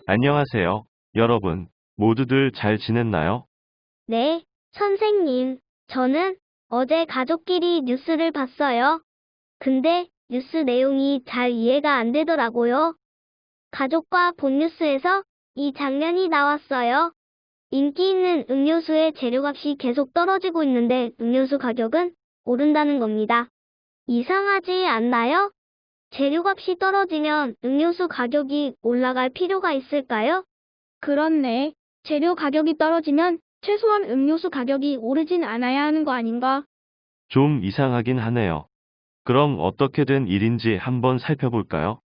안녕하세요. 여러분, 모두들 잘 지냈나요? 네, 선생님. 저는 어제 가족끼리 뉴스를 봤어요. 근데 뉴스 내용이 잘 이해가 안 되더라고요. 가족과 본 뉴스에서 이 장면이 나왔어요. 인기 있는 음료수의 재료값이 계속 떨어지고 있는데 음료수 가격은 오른다는 겁니다. 이상하지 않나요? 재료값이 떨어지면 음료수 가격이 올라갈 필요가 있을까요? 그렇네. 재료 가격이 떨어지면 최소한 음료수 가격이 오르진 않아야 하는 거 아닌가? 좀 이상하긴 하네요. 그럼 어떻게 된 일인지 한번 살펴볼까요?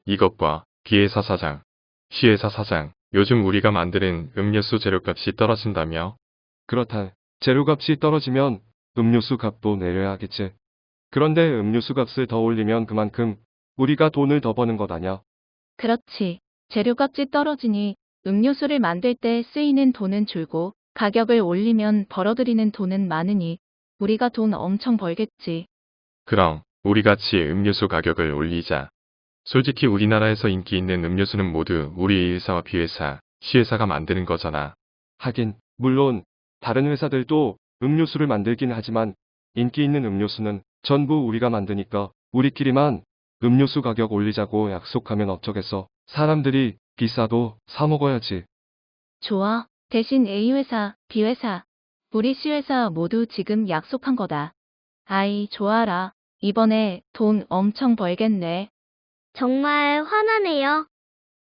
이것과 B회사 사장, C회사 사장, 요즘 우리가 만드는 음료수 재료값이 떨어진다며? 그렇다. 재료값이 떨어지면 음료수 값도 내려야 하겠지. 그런데 음료수 값을 더 올리면 그만큼 우리가 돈을 더 버는 것 아냐? 그렇지. 재료값이 떨어지니 음료수를 만들 때 쓰이는 돈은 줄고 가격을 올리면 벌어들이는 돈은 많으니 우리가 돈 엄청 벌겠지. 그럼 우리 같이 음료수 가격을 올리자. 솔직히 우리나라에서 인기 있는 음료수는 모두 우리 A회사와 B회사, C회사가 만드는 거잖아. 하긴, 물론 다른 회사들도 음료수를 만들긴 하지만 인기 있는 음료수는 전부 우리가 만드니까 우리끼리만 음료수 가격 올리자고 약속하면 어쩌겠어. 사람들이 비싸도 사 먹어야지. 좋아. 대신 A회사, B회사, 우리 C회사 모두 지금 약속한 거다. 아이, 좋아라. 이번에 돈 엄청 벌겠네. 정말 화나네요.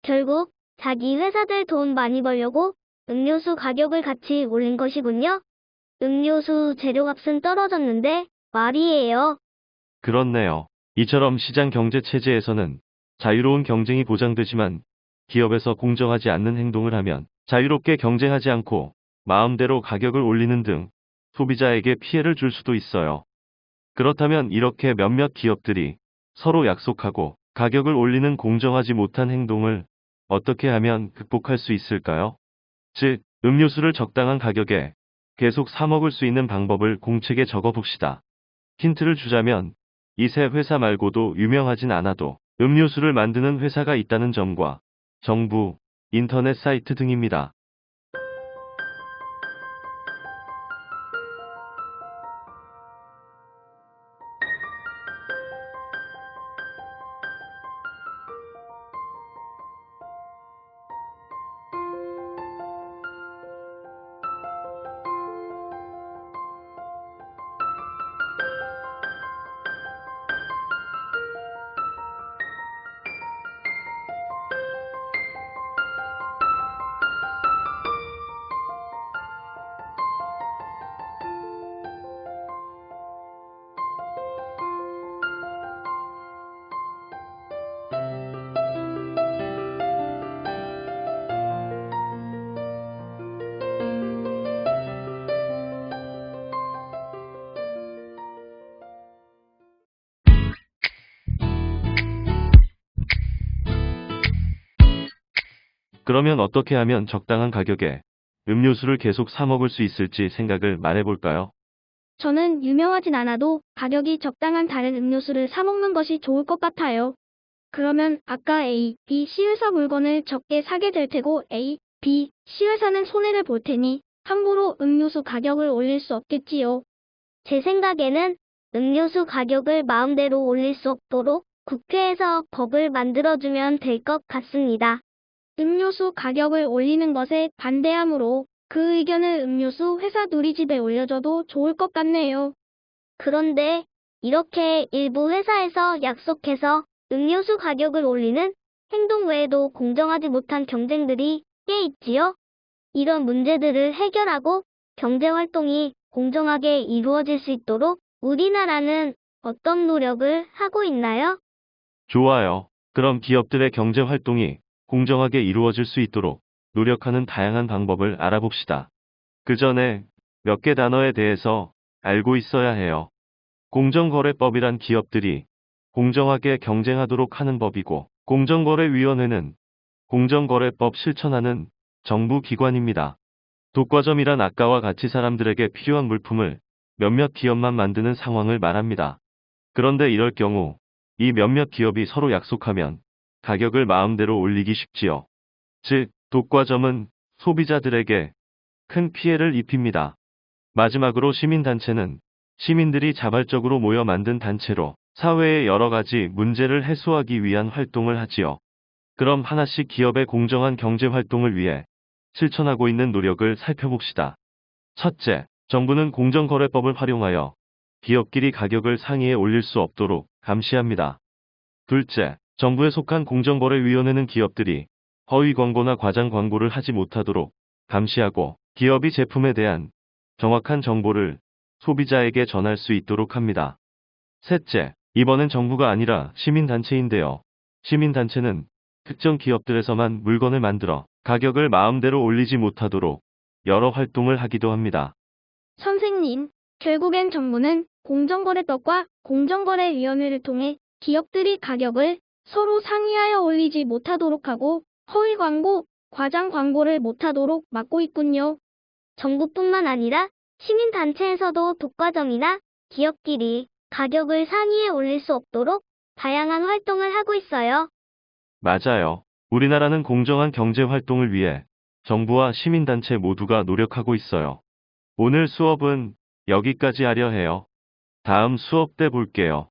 결국 자기 회사들 돈 많이 벌려고 음료수 가격을 같이 올린 것이군요. 음료수 재료값은 떨어졌는데 말이에요. 그렇네요. 이처럼 시장 경제 체제에서는 자유로운 경쟁이 보장되지만 기업에서 공정하지 않는 행동을 하면 자유롭게 경쟁하지 않고 마음대로 가격을 올리는 등 소비자에게 피해를 줄 수도 있어요. 그렇다면 이렇게 몇몇 기업들이 서로 약속하고 가격을 올리는 공정하지 못한 행동을 어떻게 하면 극복할 수 있을까요? 즉, 음료수를 적당한 가격에 계속 사 먹을 수 있는 방법을 공책에 적어 봅시다. 힌트를 주자면 이 세 회사 말고도 유명하진 않아도 음료수를 만드는 회사가 있다는 점과 정부, 인터넷 사이트 등입니다. 그러면 어떻게 하면 적당한 가격에 음료수를 계속 사 먹을 수 있을지 생각을 말해볼까요? 저는 유명하진 않아도 가격이 적당한 다른 음료수를 사 먹는 것이 좋을 것 같아요. 그러면 아까 A, B, C 회사 물건을 적게 사게 될 테고 A, B, C 회사는 손해를 볼 테니 함부로 음료수 가격을 올릴 수 없겠지요. 제 생각에는 음료수 가격을 마음대로 올릴 수 없도록 국회에서 법을 만들어주면 될 것 같습니다. 음료수 가격을 올리는 것에 반대하므로 그 의견을 음료수 회사 누리집에 올려줘도 좋을 것 같네요. 그런데 이렇게 일부 회사에서 약속해서 음료수 가격을 올리는 행동 외에도 공정하지 못한 경쟁들이 꽤 있지요. 이런 문제들을 해결하고 경제 활동이 공정하게 이루어질 수 있도록 우리나라는 어떤 노력을 하고 있나요? 좋아요. 그럼 기업들의 경제 활동이 공정하게 이루어질 수 있도록 노력하는 다양한 방법을 알아봅시다. 그 전에 몇 개 단어에 대해서 알고 있어야 해요. 공정거래법이란 기업들이 공정하게 경쟁하도록 하는 법이고, 공정거래위원회는 공정거래법 실천하는 정부 기관입니다. 독과점이란 아까와 같이 사람들에게 필요한 물품을 몇몇 기업만 만드는 상황을 말합니다. 그런데 이럴 경우 이 몇몇 기업이 서로 약속하면 가격을 마음대로 올리기 쉽지요. 즉, 독과점은 소비자들에게 큰 피해를 입힙니다. 마지막으로 시민단체는 시민들이 자발적으로 모여 만든 단체로 사회의 여러 가지 문제를 해소하기 위한 활동을 하지요. 그럼 하나씩 기업의 공정한 경제 활동을 위해 실천하고 있는 노력을 살펴봅시다. 첫째, 정부는 공정거래법을 활용하여 기업끼리 가격을 상위에 올릴 수 없도록 감시합니다. 둘째, 정부에 속한 공정거래위원회는 기업들이 허위 광고나 과장 광고를 하지 못하도록 감시하고 기업이 제품에 대한 정확한 정보를 소비자에게 전할 수 있도록 합니다. 셋째, 이번엔 정부가 아니라 시민단체인데요. 시민단체는 특정 기업들에서만 물건을 만들어 가격을 마음대로 올리지 못하도록 여러 활동을 하기도 합니다. 선생님, 결국엔 정부는 공정거래법과 공정거래위원회를 통해 기업들이 가격을 서로 상의하여 올리지 못하도록 하고 허위 광고, 과장 광고를 못하도록 막고 있군요. 정부뿐만 아니라 시민단체에서도 독과점이나 기업끼리 가격을 상위에 올릴 수 없도록 다양한 활동을 하고 있어요. 맞아요. 우리나라는 공정한 경제 활동을 위해 정부와 시민단체 모두가 노력하고 있어요. 오늘 수업은 여기까지 하려 해요. 다음 수업 때 볼게요.